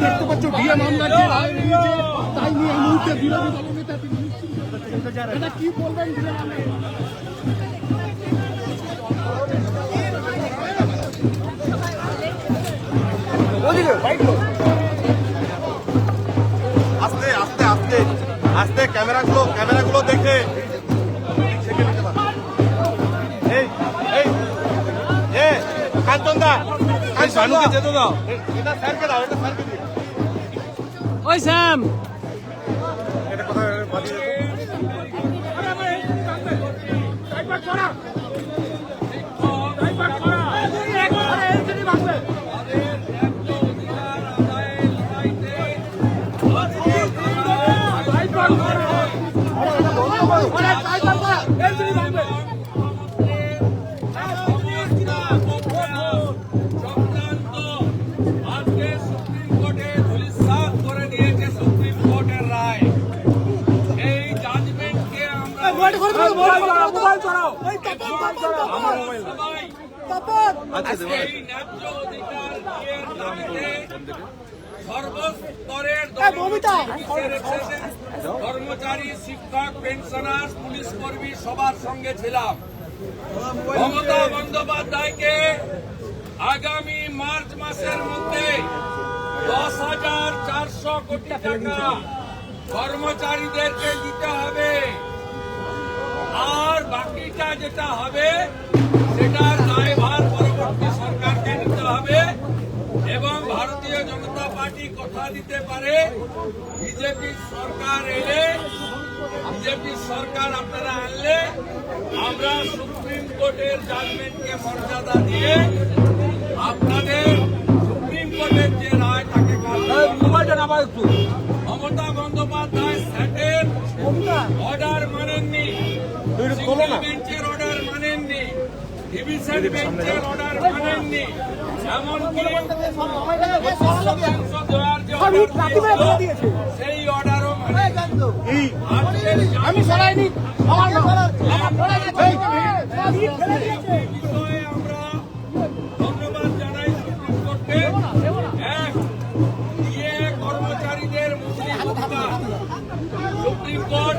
দেখতে পাচ্ছ ডিএ মামলার যে রায় নিয়েছে তাই নিয়ে এই মুহূর্তে বিরোধী দলনেতা তিনি এটা কি বলবেন? আস্তে আস্তে আস্তে আস্তে ক্যামেরাগুলো দেখে কাঞ্চনদা শানুকে যেতে দাও, এটা স্যারকে দাও, এটা স্যারকে দিও। ওই স্যাম এটা কোথায় বাড়িয়ে সর্বস্তরের কর্মচারী, শিক্ষক, পেনশনার, পুলিশ কর্মী সবার সঙ্গে ছিলাম। মমতা বন্দ্যোপাধ্যায়কে আগামী মার্চ মাসের মধ্যে 10,400 কোটি টাকা কর্মচারীদেরকে দিতে হবে, আর বাকিটা যেটা হবে সেটার দায়ভার পরবর্তী সরকারকে নিতে হবে। এবং ভারতীয় জনতা পার্টি কথা দিতে পারে, বিজেপি সরকার এলে, বিজেপি সরকার আপনারা আনলে আমরা সুপ্রিম কোর্টের জাজমেন্টকে মর্যাদা দিয়ে আপনাদের সুপ্রিম কোর্টের যে রায় তাকে মমতা বন্দ্যোপাধ্যায় স্যাটের অর্ডার মানেননি, বেঞ্চের অর্ডার মানেননি, ডিভিশন বেঞ্চের অর্ডার মানেননি, এমনকি সেই অর্ডারও আমি সরাইনি বিষয়ে আমরা ধন্যবাদ জানাই সুপ্রিম কোর্টকে। এক, দিয়ে কর্মচারীদের সুপ্রিম কোর্ট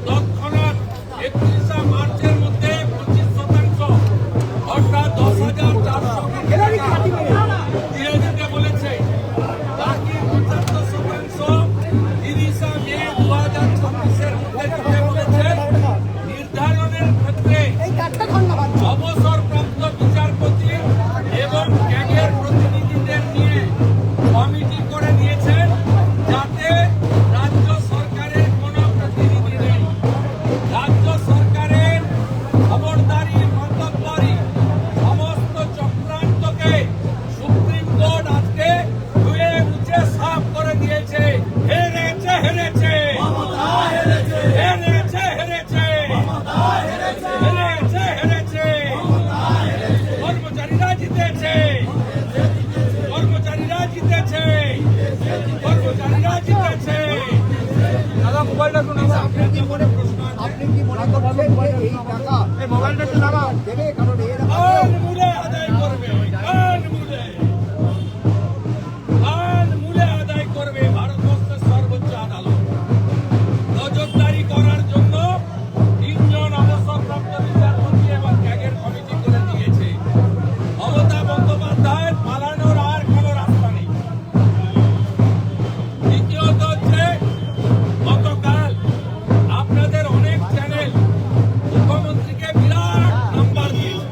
তৎক্ষণাৎ 31 মার্চের মধ্যে 25% অর্থাৎ 10,400 দিয়ে দিতে বলেছে। বাকি 75% 30 মে 2026-এর মধ্যে দিতে বলেছে। নির্ধারণের ক্ষেত্রে অবসরপ্রাপ্ত বিচারপতি এবং ক্যাগের প্রতিনিধিদের নিয়ে কমিটি করে দিয়েছেন, যাতে রাজ্য সরকারের কোনো প্রতিনিধি নেই। রাজ্য সরকারের খবরদারি, মন্তব্যরি সমস্ত চক্রান্তকে সুপ্রিম কোর্ট আজকে ধুয়ে মুছে সাফ করে দিয়েছে। হেরেছে হেরেছে হেরেছে হেরেছে হেরেছে হেরেছে কর্মচারীরা জিতেছে, কর্মচারীরা জিতেছে, কর্মচারীরা জিতেছে। দাদা মোবাইলটা শুনে আপনি কি মনে করছেন এই টাকা এই মোবাইলটা একটু নামাও। দেবে? কারণ এর মূলে আদায় করবে, মূলে আদায় করবে ভারতবর্ষের সর্বোচ্চ আদালত। নজরদারি করার জন্য 3 জন অবসরপ্রাপ্ত বিচারপতি এবং ক্যাগের কমিটি করে দিয়েছে। মমতা বন্দ্যোপাধ্যায় পালানোর আর কোনো রাস্তা নেই। দ্বিতীয়ত হচ্ছে, গতকাল আপনাদের অনেক চ্যানেল মুখ্যমন্ত্রীকে বিরাট নাম্বার দিয়েছে।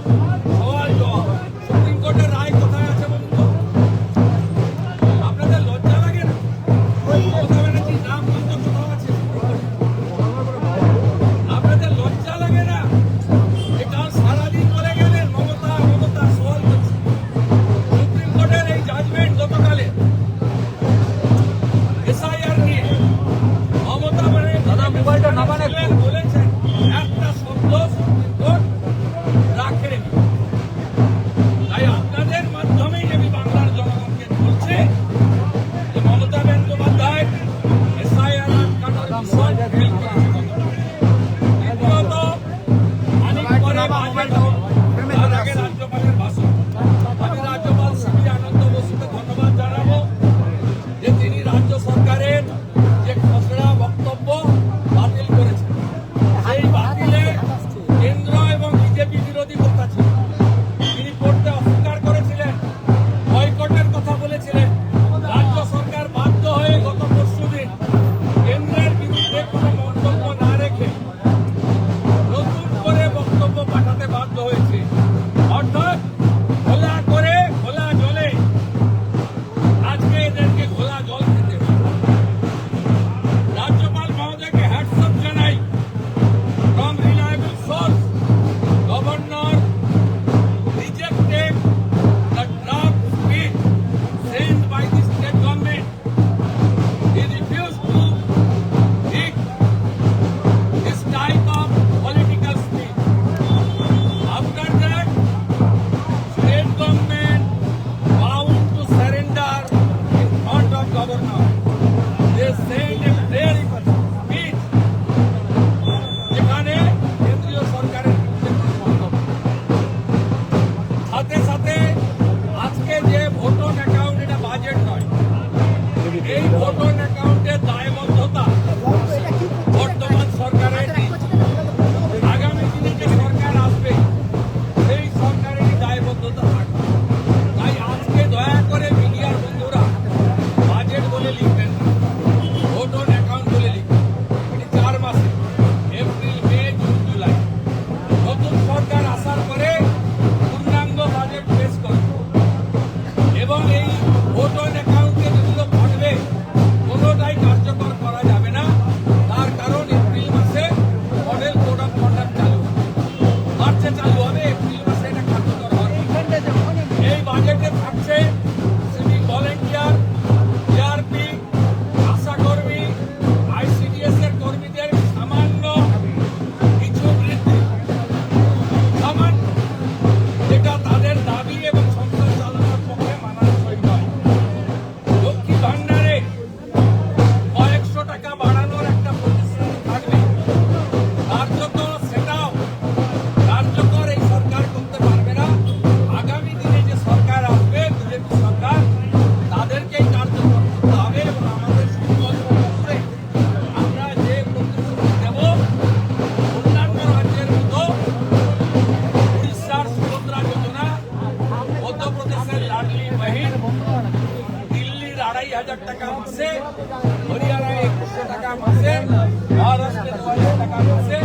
মহারাষ্ট্রে 2000 টাকা আছে,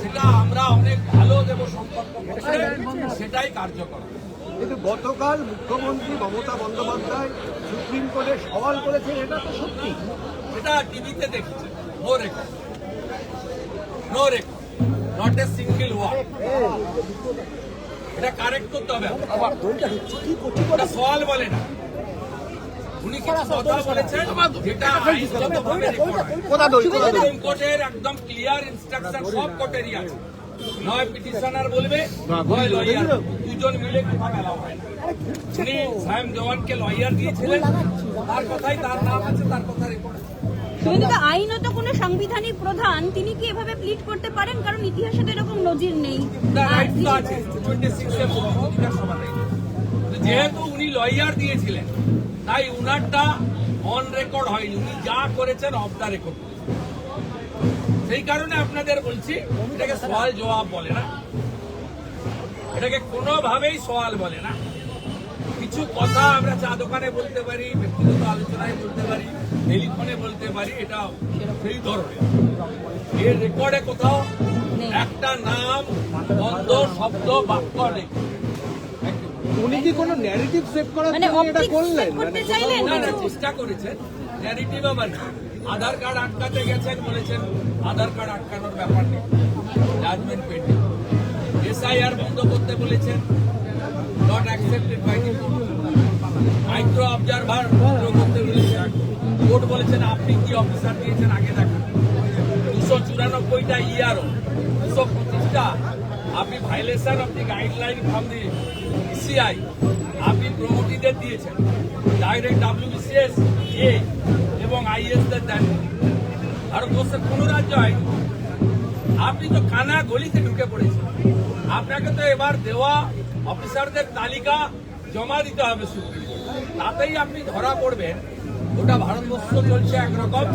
সেটা আমরা অনেক ভালো দেব সম্পর্ক করছে, সেটাই কার্যকর। কিন্তু গতকাল মুখ্যমন্ত্রী মমতা বন্দ্যোপাধ্যায় সুপ্রিম কোর্টে সওয়াল করেছেন, এটা তো সত্যি। সেটা টিভিতে দেখেছে, no record, not a single word. এটা কারেক্ট করতে হবে, এটা সওয়াল বলে না। উনি কিছু কথা বলেছেন যেটা আইনগতভাবে রেকর্ড হয়। সুপ্রিম কোর্টের একদম ক্লিয়ার ইনস্ট্রাকশন সব কোর্টেরই আছে, নয় পিটিশনার বলবে নয় লয়ার, দুজন মিলে কথা বলা হয় না। উনি সায়েম দেওয়ানকে লয়ার দিয়েছিলেন, তার কথাই, তার নাম আছে, তার কথা রেকর্ড আছে। কিন্তু আইনত কোনো সাংবিধানিক প্রধান তিনি কি এভাবে প্লিট করতে পারেন? কারণ ইতিহাসে তো এরকম নজির নেই। যেহেতু উনি লয়ার দিয়েছিলেন তাই উনারটা অন রেকর্ড হয়নি, উনি যা করেছেন অফ দা রেকর্ড। সেই কারণে আপনাদের বলছি, এটাকে সওয়াল জবাব বলে না, এটাকে কোনোভাবেই সওয়াল বলে না। কিছু কথা আমরা চা দোকানে বলতে পারি, ব্যক্তিগত আলোচনায় বলতে পারি, টেলিফোনে বলতে পারি, এটা সেই ধরনের। এর রেকর্ডে কোথাও একটা নাম, বন্ধ শব্দ, বাক্য নেই। উনি কি কোনো ন্যারেটিভ সেভ করার মানে জন্য এটা optics করলেন? set করতে চাইলেন না, কিছু? চেষ্টা করেছেন ন্যারেটিভ। আবার আধার কার্ড আটকাতে গেছেন, বলেছেন আধার কার্ড আটকানোর ব্যাপার নেই, জাজমেন্ট পেন্ডিং। এসআইআর বন্ধ করতে বলেছেন, not accepted by the court. Micro observer বন্ধ করতে বলেছেন, কোর্ট বলেছেন আপনি কি অফিসার দিয়েছেন আগে দেখান। 294টা ইআরও, 225টা আপনি violation of the guideline from the ECI আপনি প্রমোটিদের দিয়েছেন, ডাইরেক্ট WBCS এ এবং আইএসদের দেন। ভারতবর্ষের কোন রাজ্য হয়নি। আপনি তো কানা গলিতে ঢুকে পড়েছেন। আপনাকে তো এবার দেওয়া অফিসারদের তালিকা জমা দিতে হবে সুপ্রিম কোর্টে, তাতেই আপনি ধরা পড়বেন। ওটা ভারতবর্ষ চলছে একরকম,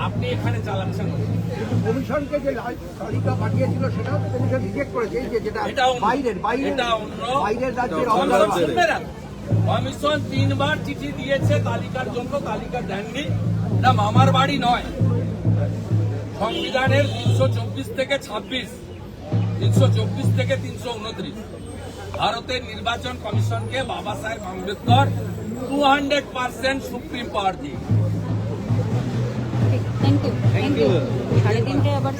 আপনি এখানে চালাচ্ছেন। কমিশনকে যে তালিকা পাঠিয়েছিল সেটাও তো কমিশন রিজেক্ট করেছে, এই যে যেটা এটা অন্য, বাইরের এটা অন্য। বাইরের রাজ্যের কমিশন শুনবে না। কমিশন 3 বার চিঠি দিয়েছে তালিকার জন্য, তালিকা দেননি। এটা মামার বাড়ি নয়। সংবিধানের 324 থেকে 26, 324 থেকে 329 ভারতের নির্বাচন কমিশনকে বাবা সাহেব আম্বেদকর 200% সুপ্রিম পাওয়ার দিয়ে। Thank you. 3:30 আবার